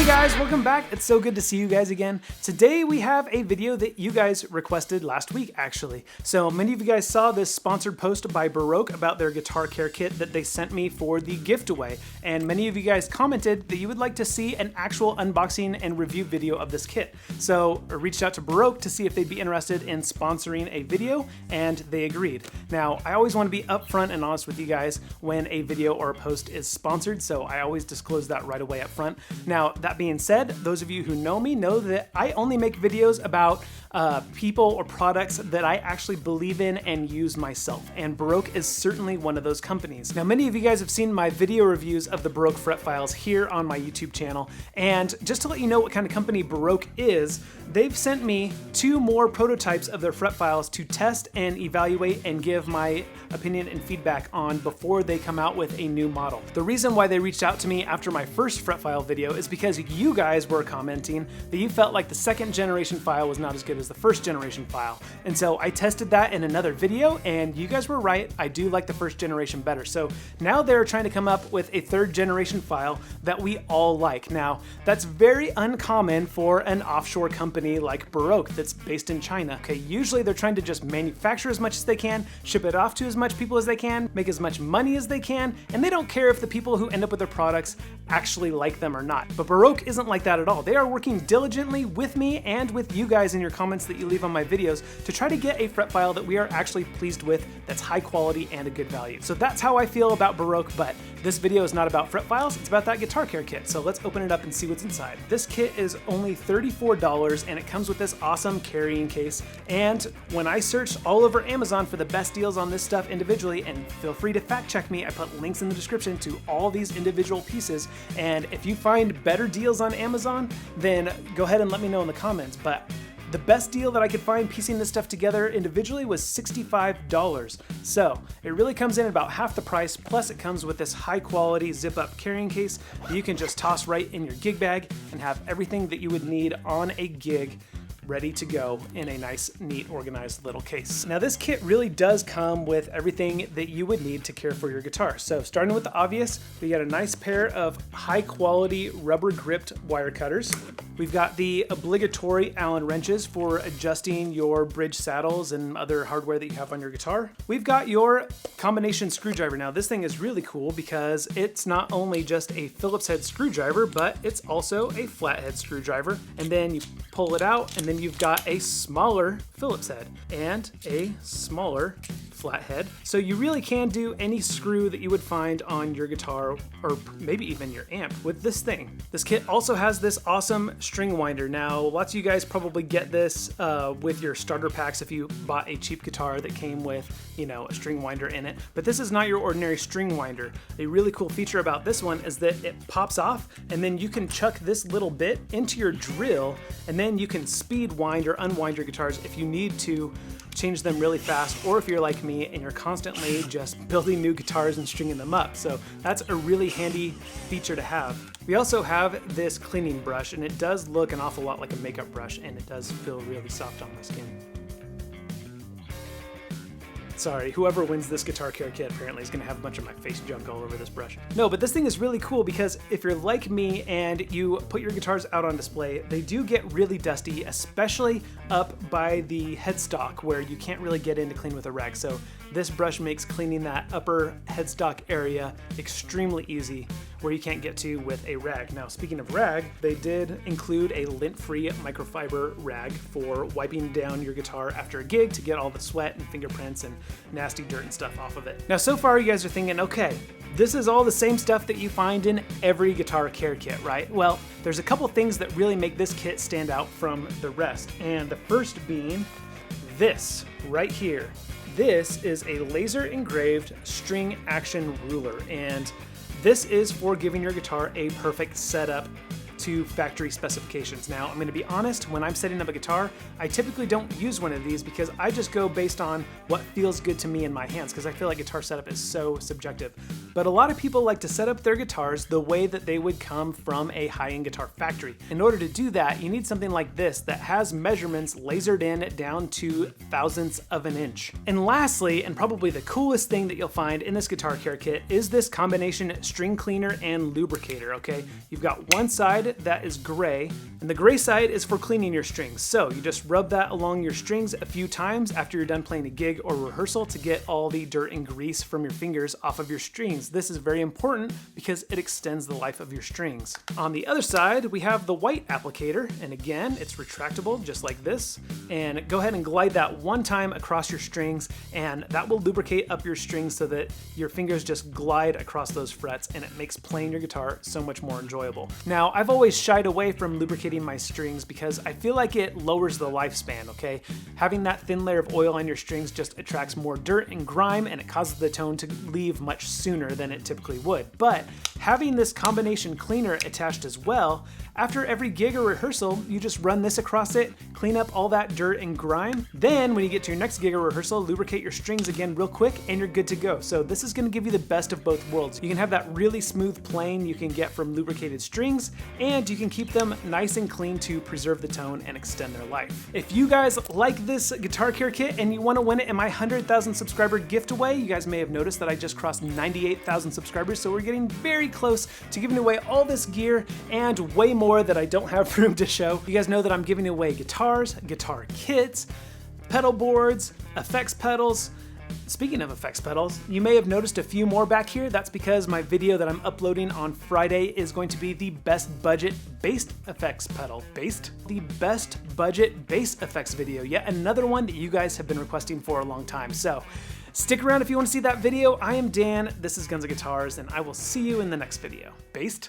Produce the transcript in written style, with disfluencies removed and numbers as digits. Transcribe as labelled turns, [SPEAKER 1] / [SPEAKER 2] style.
[SPEAKER 1] guys, welcome back. It's so good to see you guys again. Today we have a video that you guys requested last week, actually. So many of you guys saw this sponsored post by Baroque about their guitar care kit that they sent me for the giveaway. And many of you guys commented that you would like to see an actual unboxing and review video of this kit. So I reached out to Baroque to see if they'd be interested in sponsoring a video, and they agreed. Now, I always want to be upfront and honest with you guys when a video or a post is sponsored, so I always disclose that right away up front. Now, that being said, those of you who know me know that I only make videos about people or products that I actually believe in and use myself, and Baroque is certainly one of those companies. Now, many of you guys have seen my video reviews of the Baroque fret files here on my YouTube channel, and just to let you know what kind of company Baroque is, they've sent me 2 more prototypes of their fret files to test and evaluate and give my opinion and feedback on before they come out with a new model. The reason why they reached out to me after my first fret file video is because you guys were commenting that you felt like the 2nd generation file was not as good as the 1st generation file. And so I tested that in another video, and you guys were right. I do like the 1st generation better. So now they're trying to come up with a 3rd generation file that we all like. Now, that's very uncommon for an offshore company like Baroque that's based in China. Okay, usually they're trying to just manufacture as much as they can, ship it off to as much people as they can, make as much money as they can, and they don't care if the people who end up with their products actually like them or not. But Baroque isn't like that at all. They are working diligently with me and with you guys in your comments that you leave on my videos to try to get a fret file that we are actually pleased with, that's high quality and a good value. So that's how I feel about Baroque, but this video is not about fret files, it's about that guitar care kit. So let's open it up and see what's inside. This kit is only $34 and it comes with this awesome carrying case. And when I searched all over Amazon for the best deals on this stuff individually, and feel free to fact check me, I put links in the description to all these individual pieces. And if you find better deals on Amazon, then go ahead and let me know in the comments. But the best deal that I could find piecing this stuff together individually was $65. So it really comes in at about half the price, plus it comes with this high quality zip up carrying case that you can just toss right in your gig bag and have everything that you would need on a gig ready to go in a nice, neat, organized little case. Now, this kit really does come with everything that you would need to care for your guitar. So starting with the obvious, we got a nice pair of high quality rubber gripped wire cutters. We've got the obligatory Allen wrenches for adjusting your bridge saddles and other hardware that you have on your guitar. We've got your combination screwdriver. Now, this thing is really cool because it's not only just a Phillips head screwdriver, but it's also a flathead screwdriver. And then you pull it out, and then you've got a smaller Phillips head and a smaller flathead. So you really can do any screw that you would find on your guitar, or maybe even your amp, with this thing. This kit also has this awesome string winder. Now, lots of you guys probably get this with your starter packs if you bought a cheap guitar that came with, you know, a string winder in it. But this is not your ordinary string winder. A really cool feature about this one is that it pops off, and then you can chuck this little bit into your drill, and then you can speed wind or unwind your guitars if you need to change them really fast, or if you're like me and you're constantly just building new guitars and stringing them up. So that's a really handy feature to have. We also have this cleaning brush, and it does look an awful lot like a makeup brush, and it does feel really soft on my skin. Sorry, whoever wins this guitar care kit apparently is going to have a bunch of my face junk all over this brush. No, but this thing is really cool because if you're like me and you put your guitars out on display, they do get really dusty, especially up by the headstock where you can't really get in to clean with a rag. So this brush makes cleaning that upper headstock area extremely easy, where you can't get to with a rag. Now, speaking of rag, they did include a lint-free microfiber rag for wiping down your guitar after a gig to get all the sweat and fingerprints and nasty dirt and stuff off of it. Now, so far you guys are thinking, okay, this is all the same stuff that you find in every guitar care kit, right? Well, there's a couple things that really make this kit stand out from the rest, and the first being this right here. This is a laser engraved string action ruler, and this is for giving your guitar a perfect setup to factory specifications. Now, I'm going to be honest, when I'm setting up a guitar, I typically don't use one of these because I just go based on what feels good to me in my hands, because I feel like guitar setup is so subjective. But a lot of people like to set up their guitars the way that they would come from a high-end guitar factory. In order to do that, you need something like this that has measurements lasered in down to thousandths of an inch. And lastly, and probably the coolest thing that you'll find in this guitar care kit, is this combination string cleaner and lubricator, okay? You've got one side side that is gray, and the gray side is for cleaning your strings. So you just rub that along your strings a few times after you're done playing a gig or rehearsal to get all the dirt and grease from your fingers off of your strings. This is very important because it extends the life of your strings. On the other side, we have the white applicator, and again, it's retractable just like this. And go ahead and glide that one time across your strings, and that will lubricate up your strings so that your fingers just glide across those frets, and it makes playing your guitar so much more enjoyable. Now, I've always shied away from lubricating my strings because I feel like it lowers the lifespan, okay? Having that thin layer of oil on your strings just attracts more dirt and grime, and it causes the tone to leave much sooner than it typically would. But having this combination cleaner attached as well, after every gig or rehearsal, you just run this across it, clean up all that dirt and grime. Then when you get to your next gig or rehearsal, lubricate your strings again real quick and you're good to go. So this is gonna give you the best of both worlds. You can have that really smooth playing you can get from lubricated strings, and you can keep them nice and clean to preserve the tone and extend their life. If you guys like this guitar care kit and you wanna win it in my 100,000 subscriber giveaway, you guys may have noticed that I just crossed 98,000 subscribers, so we're getting very close to giving away all this gear and way more that I don't have room to show. You guys know that I'm giving away guitars, guitar kits, pedal boards, effects pedals. Speaking of effects pedals, you may have noticed a few more back here. That's because my video that I'm uploading on Friday is going to be the best budget bass effects pedal. The best budget bass effects video. Yet another one that you guys have been requesting for a long time. So stick around if you want to see that video. I am Dan, this is Guns of Guitars, and I will see you in the next video. Based?